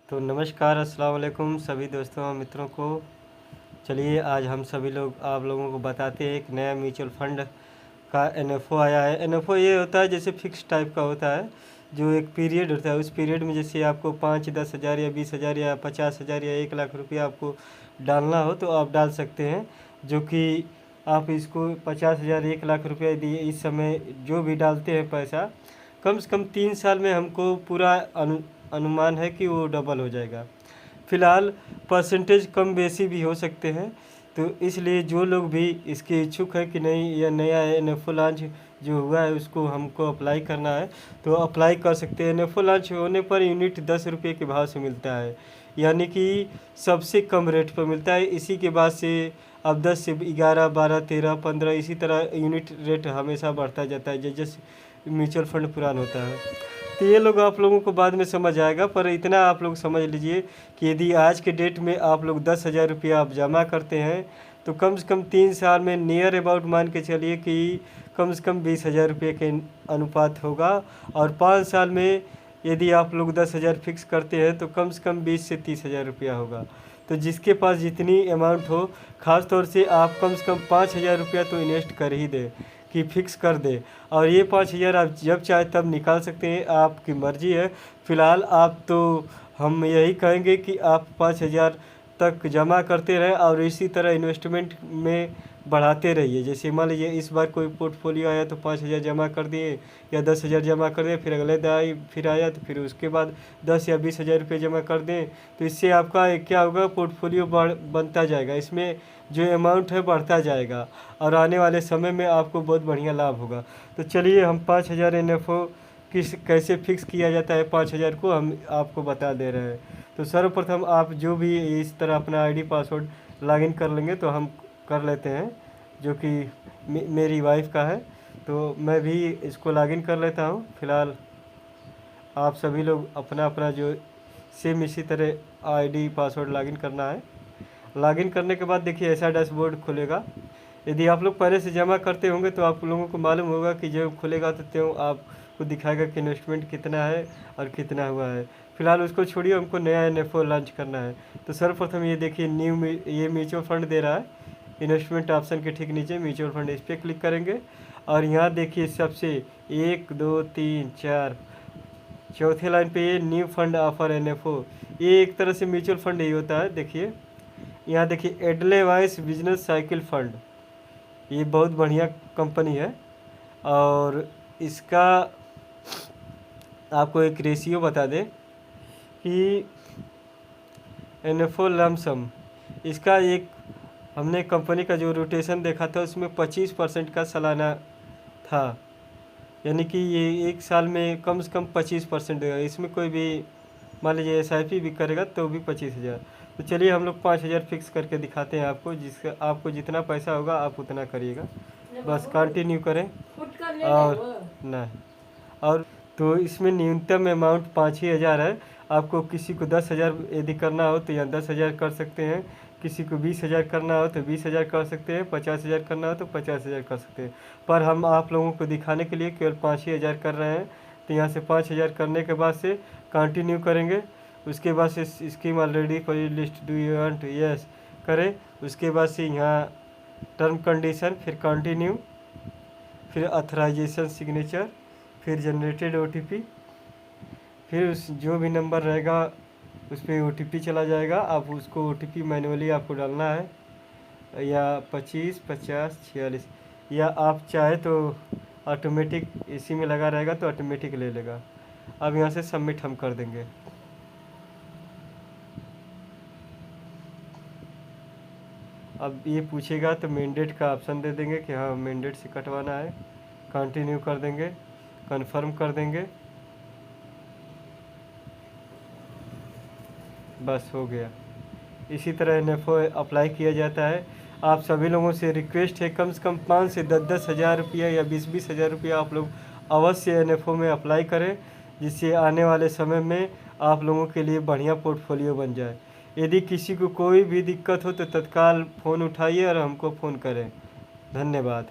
तो नमस्कार, अस्सलाम वालेकुम सभी दोस्तों और मित्रों को। चलिए आज हम सभी लोग आप लोगों को बताते हैं एक नया म्यूचुअल फंड का एनएफओ आया है। एनएफओ ये होता है जैसे फिक्स टाइप का होता है, जो एक पीरियड होता है। उस पीरियड में जैसे आपको 5-10 हज़ार या 20 हज़ार या 50 हज़ार या 1 लाख रुपया आपको डालना हो तो आप डाल सकते हैं। जो कि आप इसको 50 हज़ार 1 लाख रुपया दिए इस समय जो भी डालते हैं पैसा, कम से कम 3 साल में हमको पूरा अनुमान है कि वो डबल हो जाएगा। फ़िलहाल परसेंटेज कम बेसी भी हो सकते हैं, तो इसलिए जो लोग भी इसके इच्छुक हैं कि नहीं यह नया एनएफओ लॉन्च जो हुआ है उसको हमको अप्लाई करना है तो अप्लाई कर सकते हैं। एनएफओ लॉन्च होने पर यूनिट 10 रुपये के भाव से मिलता है, यानी कि सबसे कम रेट पर मिलता है। इसी के बाद से अब 10 से 11, 12, 13, 15 इसी तरह यूनिट रेट हमेशा बढ़ता जाता है जैसे जैसे म्यूचुअल फंड पुराना होता है। तो ये लोग आप लोगों को बाद में समझ आएगा, पर इतना आप लोग समझ लीजिए कि यदि आज के डेट में आप लोग 10 हज़ार रुपया आप जमा करते हैं तो कम से कम 3 साल में नियर अबाउट मान के चलिए कि कम से कम 20 हज़ार रुपये के अनुपात होगा। और 5 साल में यदि आप लोग 10 हज़ार फिक्स करते हैं तो कम से कम 20 से 30 हज़ार रुपया होगा। तो जिसके पास जितनी अमाउंट हो, ख़ास तौर से आप कम से कम 5 हज़ार रुपया तो इन्वेस्ट कर ही दें कि फिक्स कर दे। और ये 5 हज़ार आप जब चाहे तब निकाल सकते हैं, आपकी मर्ज़ी है। फ़िलहाल आप तो हम यही कहेंगे कि आप 5 हज़ार तक जमा करते रहें और इसी तरह इन्वेस्टमेंट में बढ़ाते रहिए। जैसे मान लीजिए इस बार कोई पोर्टफोलियो आया तो 5 हज़ार जमा कर दिए या 10 हज़ार जमा कर दिए, फिर अगले दाई फिर आया तो फिर उसके बाद 10 या 20 हज़ार रुपये जमा कर दें। तो इससे आपका क्या होगा, पोर्टफोलियो बनता जाएगा, इसमें जो अमाउंट है बढ़ता जाएगा और आने वाले समय में आपको बहुत बढ़िया लाभ होगा। तो चलिए हम 5 हज़ार एनएफओ कैसे फिक्स किया जाता है 5 हज़ार को हम आपको बता दे रहे हैं। तो सर्वप्रथम आप जो भी इस तरह अपना आईडी पासवर्ड लॉगिन कर लेंगे तो हम कर लेते हैं, जो कि मेरी वाइफ का है। तो मैं भी इसको लॉगिन कर लेता हूँ। फ़िलहाल आप सभी लोग अपना अपना जो सेम इसी तरह आईडी पासवर्ड लॉगिन करना है। लॉगिन करने के बाद देखिए ऐसा डैशबोर्ड खुलेगा। यदि आप लोग पहले से जमा करते होंगे तो आप लोगों को मालूम होगा कि जब खुलेगा तो त्यों आपको दिखाएगा कि इन्वेस्टमेंट कितना है और कितना हुआ है। फ़िलहाल उसको छोड़िए, हमको नया एनएफओ लॉन्च करना है। तो सर्वप्रथम ये देखिए ये म्यूचुअल फंड दे रहा है, इन्वेस्टमेंट ऑप्शन के ठीक नीचे म्यूचुअल फंड, इस पर क्लिक करेंगे और यहाँ देखिए सबसे 1, 2, 3, 4 चौथे लाइन पे ये न्यू फंड ऑफर एनएफओ, ये एक तरह से म्यूचुअल फंड ही होता है। देखिए यहाँ देखिए एडलेवाइस बिजनेस साइकिल फंड, ये बहुत बढ़िया कंपनी है। और इसका आपको एक रेशियो बता दें कि एनएफओ लमसम, इसका एक हमने कंपनी का जो रोटेशन देखा था उसमें 25% का सालाना था, यानी कि ये एक साल में कम से कम 25% देगा। इसमें कोई भी मान लीजिए एसआईपी भी करेगा तो भी 25 हज़ार। तो चलिए हम लोग 5 हज़ार फिक्स करके दिखाते हैं आपको, जिसका आपको जितना पैसा होगा आप उतना करिएगा, बस कंटिन्यू करें और ना। और तो इसमें न्यूनतम अमाउंट 5 ही हज़ार है। आपको किसी को 10 हज़ार यदि करना हो तो यहाँ 10 हज़ार कर सकते हैं, किसी को 20 हज़ार करना हो तो 20 हज़ार कर सकते हैं, 50 हज़ार करना हो तो 50 हज़ार कर सकते हैं। पर हम आप लोगों को दिखाने के लिए केवल 5 ही हज़ार कर रहे हैं। तो यहाँ से 5 हज़ार करने के बाद से कंटिन्यू करेंगे। उसके बाद से scheme already for you list do you want yes करें। उसके बाद से यहाँ टर्म कंडीशन, फिर कंटिन्यू, फिर अथराइजेशन सिग्नेचर, फिर जनरेटेड ओटीपी, फिर उस जो भी नंबर रहेगा उस पर ओटीपी चला जाएगा। आप उसको ओटीपी मैनुअली आपको डालना है, या 25, 50, 46, या आप चाहे तो ऑटोमेटिक इसी में लगा रहेगा तो ऑटोमेटिक ले लेगा। अब यहाँ से सबमिट हम कर देंगे। अब ये पूछेगा तो मैंडेट का ऑप्शन दे देंगे कि हाँ मैंडेट से कटवाना है, कंटिन्यू कर देंगे, कन्फर्म कर देंगे, बस हो गया। इसी तरह एनएफओ अप्लाई किया जाता है। आप सभी लोगों से रिक्वेस्ट है कम से कम 5 से 10 हज़ार रुपया या 20 हज़ार रुपया आप लोग अवश्य एनएफओ में अप्लाई करें, जिससे आने वाले समय में आप लोगों के लिए बढ़िया पोर्टफोलियो बन जाए। यदि किसी को कोई भी दिक्कत हो तो तत्काल फ़ोन उठाइए और हमको फ़ोन करें। धन्यवाद।